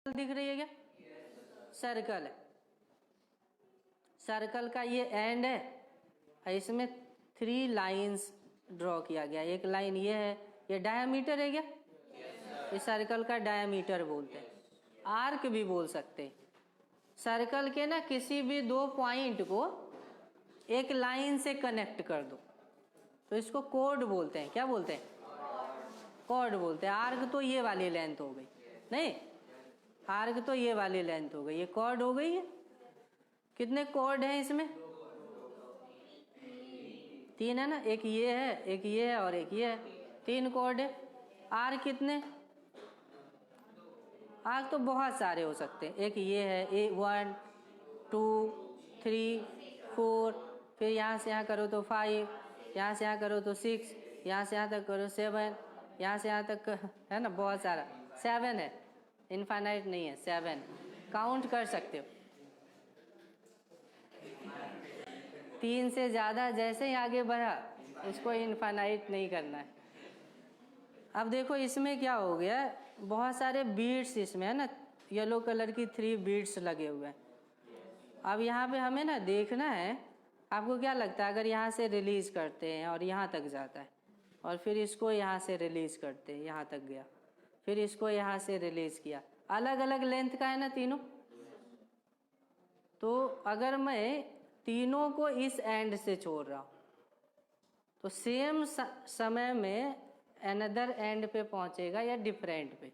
दिख रही है क्या? सर्कल है, सर्कल का ये एंड है, इसमें 3 लाइंस ड्रॉ किया गया। एक लाइन ये है, ये डायमीटर है क्या? इस सर्कल का डायमीटर बोलते हैं, आर्क भी बोल सकते हैं। सर्कल के ना किसी भी 2 पॉइंट को एक लाइन से कनेक्ट कर दो तो इसको कॉर्ड बोलते हैं। क्या बोलते हैं? कॉर्ड बोलते हैं। आर्क तो ये वाली लेंथ हो गई, नहीं, आर्क तो ये वाली लेंथ हो गई, ये कॉर्ड हो गई है। कितने कॉर्ड हैं इसमें? 3 है ना, एक ये है, एक ये है और एक ये है, 3 कॉर्ड है। आर्क कितने? आर्क तो बहुत सारे हो सकते हैं। एक ये है, 1 2 3 4, फिर यहाँ से यहाँ करो तो 5, यहाँ से यहाँ करो तो 6, यहाँ से यहाँ तक करो 7, यहाँ से यहाँ तक है ना, बहुत सारा 7 है, इनफाइनाइट नहीं है, 7 काउंट कर सकते हो। 3 से ज़्यादा जैसे ही आगे बढ़ा इसको इनफाइनाइट नहीं करना है। अब देखो इसमें क्या हो गया, बहुत सारे बीड्स इसमें है ना, येलो कलर की 3 बीड्स लगे हुए हैं। अब यहाँ पे हमें ना देखना है, आपको क्या लगता है अगर यहाँ से रिलीज़ करते हैं और यहाँ तक जाता है और फिर इसको यहाँ से रिलीज़ करते हैं, यहाँ तक गया, फिर इसको यहाँ से रिलीज़ किया, अलग अलग लेंथ का है ना तीनों। तो अगर मैं तीनों को इस एंड से छोड़ रहा हूँ तो सेम समय में अनदर एंड पे पहुंचेगा या डिफरेंट पे?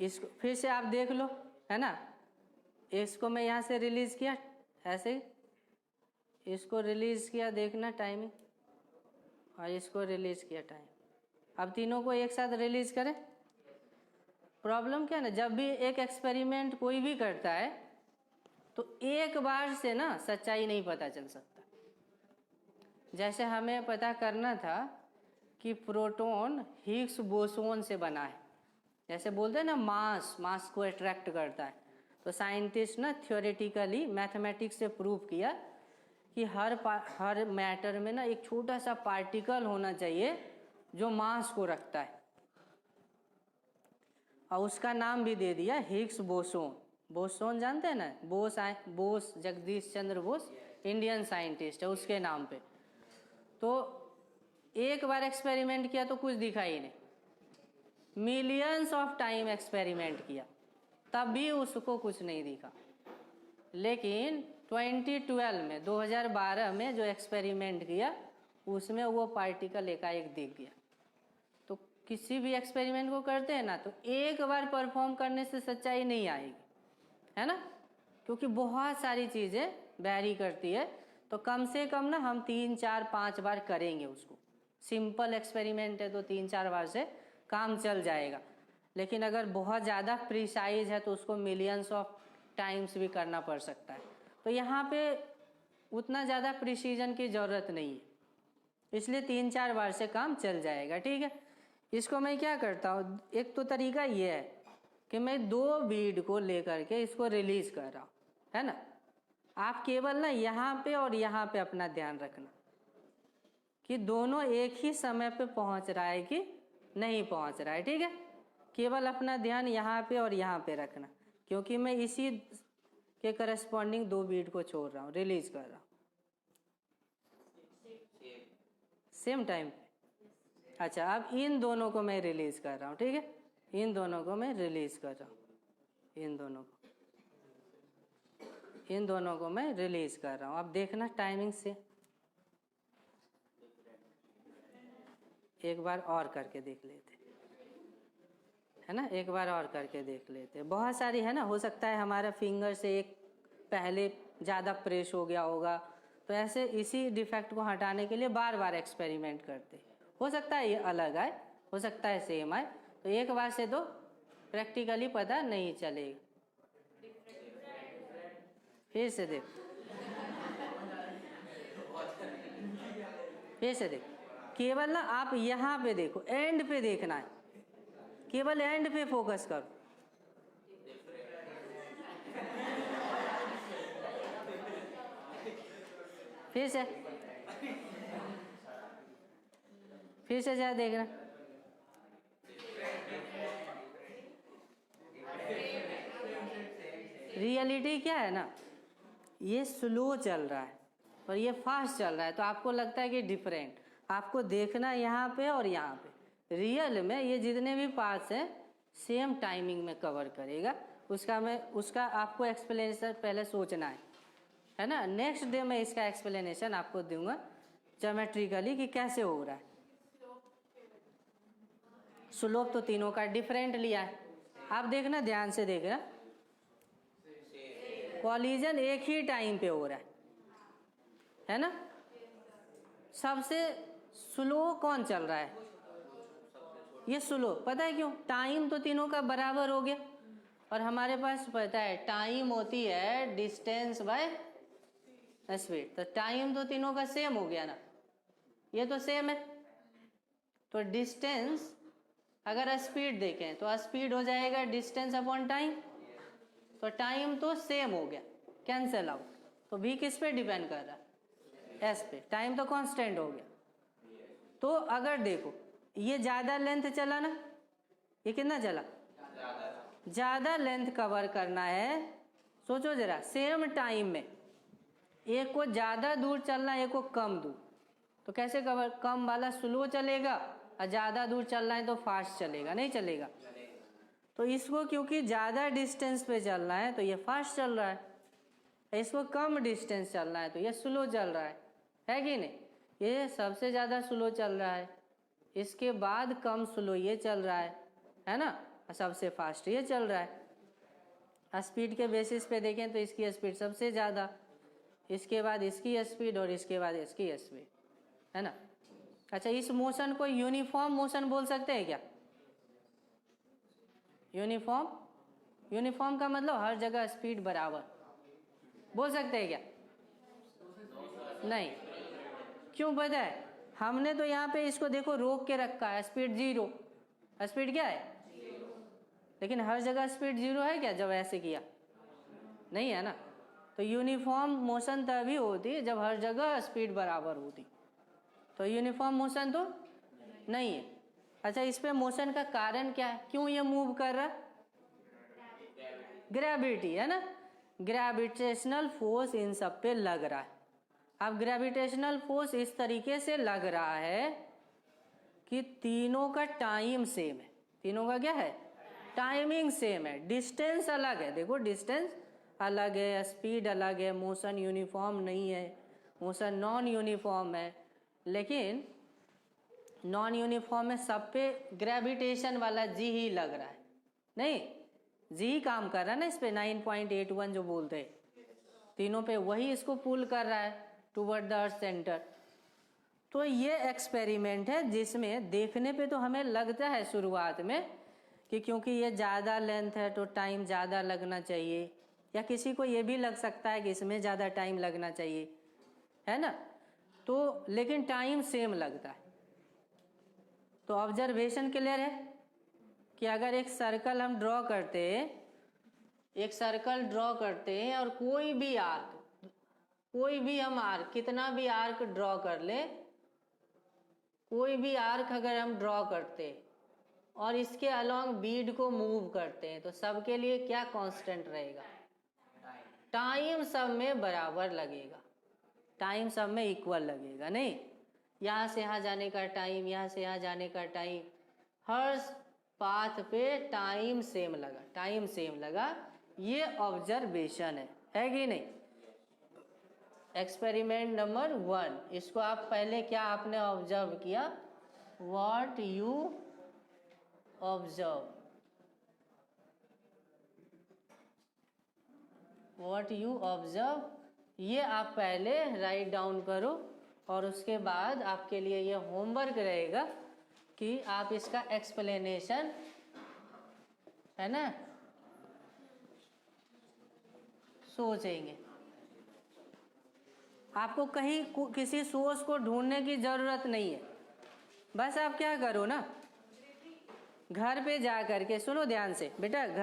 इसको फिर से आप देख लो, है ना, इसको मैं यहाँ से रिलीज किया ऐसे ही, इसको रिलीज किया, देखना टाइमिंग, और इसको रिलीज किया टाइम। अब तीनों को एक साथ रिलीज करें। प्रॉब्लम क्या है ना, जब भी एक एक्सपेरिमेंट कोई भी करता है तो एक बार से ना सच्चाई नहीं पता चल सकता। जैसे हमें पता करना था कि प्रोटॉन हिग्स बोसोन से बना है, जैसे बोलते हैं ना मास को अट्रैक्ट करता है, तो साइंटिस्ट ना थ्योरेटिकली मैथमेटिक्स से प्रूव किया कि हर मैटर में ना एक छोटा सा पार्टिकल होना चाहिए जो मास को रखता है, और उसका नाम भी दे दिया हिग्स बोसोन। बोसोन जानते हैं ना, बोस जगदीश चंद्र बोस, इंडियन साइंटिस्ट है, उसके नाम पे। तो एक बार एक्सपेरिमेंट किया तो कुछ दिखा ही नहीं, मिलियंस ऑफ टाइम एक्सपेरिमेंट किया तब भी उसको कुछ नहीं दिखा। लेकिन 2012 में जो एक्सपेरिमेंट किया उसमें वो पार्टिकल एकाएक दिख गया। तो किसी भी एक्सपेरिमेंट को करते हैं ना तो एक बार परफॉर्म करने से सच्चाई नहीं आएगी, है ना, क्योंकि बहुत सारी चीज़ें वैरी करती है। तो कम से कम ना हम 3 4 5 बार करेंगे उसको। सिंपल एक्सपेरिमेंट है तो 3 4 बार से काम चल जाएगा, लेकिन अगर बहुत ज़्यादा प्रिसाइज है तो उसको मिलियंस ऑफ टाइम्स भी करना पड़ सकता है। तो यहाँ पे उतना ज़्यादा प्रिसीजन की ज़रूरत नहीं है, इसलिए 3 4 बार से काम चल जाएगा। ठीक है, इसको मैं क्या करता हूँ, एक तो तरीका ये है कि मैं 2 बीड को लेकर के इसको रिलीज कर रहा हूँ, है ना। आप केवल ना यहाँ पे और यहाँ पे अपना ध्यान रखना कि दोनों एक ही समय पे पहुँच रहा है कि नहीं पहुँच रहा है। ठीक है, केवल अपना ध्यान यहाँ पे और यहाँ पे रखना, क्योंकि मैं इसी के करस्पॉन्डिंग 2 बीट को छोड़ रहा हूँ, रिलीज कर रहा हूँ सेम टाइम पे। अच्छा, अब इन दोनों को मैं रिलीज कर रहा हूँ। ठीक है, इन दोनों को मैं रिलीज कर रहा हूँ, इन दोनों को मैं रिलीज कर रहा हूँ। अब देखना टाइमिंग से, एक बार और करके देख लेते, है ना, एक बार और करके देख लेते। बहुत सारी है ना, हो सकता है हमारा फिंगर से एक पहले ज़्यादा प्रेस हो गया होगा, तो ऐसे इसी डिफेक्ट को हटाने के लिए बार बार एक्सपेरिमेंट करते। हो सकता है ये अलग आए, हो सकता है सेम आए, तो एक बार से तो प्रैक्टिकली पता नहीं चलेगा। फिर से देख, फिर से देख, केवल ना आप यहाँ पे देखो, एंड पे देखना है, केवल एंड पे फोकस करो। फिर से जा देखना, रियलिटी क्या है ना, ये स्लो चल रहा है और ये फास्ट चल रहा है, तो आपको लगता है कि डिफरेंट, आपको देखना यहाँ पे और यहाँ पे। रियल में ये जितने भी पार्ट्स हैं सेम टाइमिंग में कवर करेगा। उसका आपको एक्सप्लेनेशन पहले सोचना है ना। नेक्स्ट डे में इसका एक्सप्लेनेशन आपको दूंगा ज्योमेट्रिकली कि कैसे हो रहा है। स्लोप तो तीनों का डिफरेंट लिया है, आप देखना, ध्यान से देखना। कॉलिजन एक ही टाइम पे हो रहा है ना। सबसे स्लो कौन चल रहा है? ये स्लो। पता है क्यों? टाइम तो तीनों का बराबर हो गया और हमारे पास पता है टाइम होती है डिस्टेंस बाय स्पीड, तो टाइम तो तीनों का सेम हो गया ना, ये तो सेम है। तो डिस्टेंस अगर स्पीड देखें तो स्पीड हो जाएगा डिस्टेंस अपॉन टाइम, तो टाइम तो सेम हो गया, कैंसिल आउट। तो भी किस पे डिपेंड कर रहा है? एस पे। टाइम तो कांस्टेंट हो गया। तो अगर देखो ये ज़्यादा लेंथ चला ना, ये कितना चला? ज़्यादा लेंथ कवर करना है। सोचो जरा, सेम टाइम में एक को ज़्यादा दूर चलना है, एक को कम दूर, तो कैसे कवर? कम वाला स्लो चलेगा और ज़्यादा दूर चलना है तो फास्ट चलेगा, नहीं चलेगा। तो इसको क्योंकि ज़्यादा डिस्टेंस पे चलना है तो ये फास्ट चल रहा है, इसको कम डिस्टेंस चलना है तो ये स्लो चल रहा है कि नहीं? ये सबसे ज़्यादा स्लो चल रहा है, इसके बाद कम स्लो ये चल रहा है ना, सबसे फास्ट ये चल रहा है। स्पीड के बेसिस पे देखें तो इसकी स्पीड सबसे ज़्यादा, इसके बाद इसकी स्पीड और इसके बाद इसकी स्पीड, है ना। अच्छा, इस मोशन को यूनिफॉर्म मोशन बोल सकते हैं क्या? यूनिफॉर्म का मतलब हर जगह स्पीड बराबर बोल सकते हैं क्या? नहीं। क्यों पता है? हमने तो यहाँ पे इसको देखो रोक के रखा है, स्पीड 0। स्पीड क्या है? लेकिन हर जगह स्पीड 0 है क्या जब ऐसे किया? नहीं है ना। तो यूनिफॉर्म मोशन तभी होती है जब हर जगह स्पीड बराबर होती, तो यूनिफॉर्म मोशन तो नहीं है। अच्छा, इस पे मोशन का कारण क्या है? क्यों ये मूव कर रहा है? ग्रेविटी, है ना। ग्रेविटेशनल फोर्स इन सब पे लग रहा है। अब ग्रेविटेशनल फोर्स इस तरीके से लग रहा है कि तीनों का टाइम सेम है। तीनों का क्या है? टाइमिंग सेम है, डिस्टेंस अलग है। देखो डिस्टेंस अलग है, स्पीड अलग है, मोशन यूनिफॉर्म नहीं है, मोशन नॉन यूनिफॉर्म है। लेकिन नॉन यूनिफॉर्म में सब पे ग्रेविटेशन वाला जी ही लग रहा है, नहीं, जी ही काम कर रहा है ना इस पे। 9.81 जो बोलते हैं, तीनों पे वही इसको पुल कर रहा है टुवर्ड द अर्थ सेंटर। तो ये एक्सपेरिमेंट है जिसमें देखने पे तो हमें लगता है शुरुआत में कि क्योंकि ये ज़्यादा लेंथ है तो टाइम ज़्यादा लगना चाहिए, या किसी को ये भी लग सकता है कि इसमें ज़्यादा टाइम लगना चाहिए, है ना। तो लेकिन टाइम सेम लगता है। तो ऑब्जर्वेशन क्लियर है कि अगर एक सर्कल हम ड्रॉ करते हैं, और कोई भी हम आर्क, कितना भी आर्क ड्रॉ कर ले, कोई भी आर्क अगर हम ड्रॉ करते और इसके अलोंग बीड को मूव करते हैं, तो सबके लिए क्या कांस्टेंट रहेगा? टाइम सब में बराबर लगेगा, टाइम सब में इक्वल लगेगा, नहीं। यहाँ से यहाँ जाने का टाइम, यहाँ से यहाँ जाने का टाइम, हर पाथ पे टाइम सेम लगा। ये ऑब्जर्वेशन है कि नहीं? एक्सपेरिमेंट नंबर 1, इसको आप पहले क्या आपने ऑब्जर्व किया? व्हाट यू ऑब्जर्व, ये आप पहले राइट डाउन करो, और उसके बाद आपके लिए ये होमवर्क रहेगा कि आप इसका एक्सप्लेनेशन, है ना, सोचेंगे। आपको कहीं किसी सोर्स को ढूंढने की ज़रूरत नहीं है। बस आप क्या करो ना, घर पे जा करके, सुनो ध्यान से बेटा,